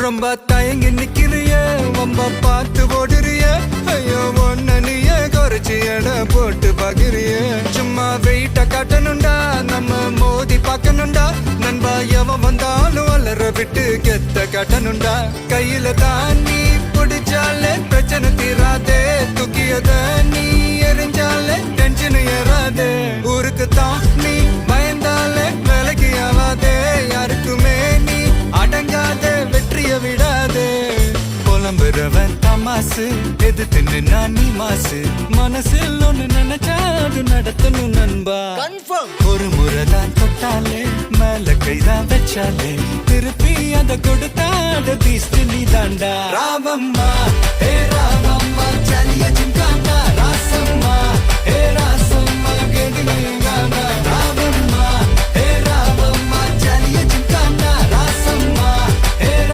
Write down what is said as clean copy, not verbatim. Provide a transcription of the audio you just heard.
ரொம்ப தயங்கி நிக்கிறிய ரொம்ப பார்த்து ஓடுறிய ஐயோ ஒன்ன நீயே குறைச்சி எடை போட்டு பாக்குறிய சும்மா வெயிட்ட காட்டணும்டா நம்ம மோதி பார்க்கணும்டா நண்பா எவன் வந்தாலும் வளர விட்டு கெத்த காட்டணும்டா கையில தாண்டி பிடிச்சாலே பிரச்சனை தீராதே தூக்கியத நீ எரிஞ்சாலே டென்ஷன் ஏறாதே ஊருக்கு தான் நீ பயந்தாலே வேலைக்கு ஆவாதே யாருக்குமே நீ அடங்காத வெற்றிய விடாதே புலம்புறவன் தமாசு எது தின்னு நான் நீ மாசு மனசில் ஒண்ணு நினைச்சா அது நடத்தணும் நண்பா ஒரு முறைதான் தொட்டாலே மேல கைதான் வச்சாலே திருப்பி அத கொடுத்தாட பீஸ்ட் நீ தாண்டா ராவம்மா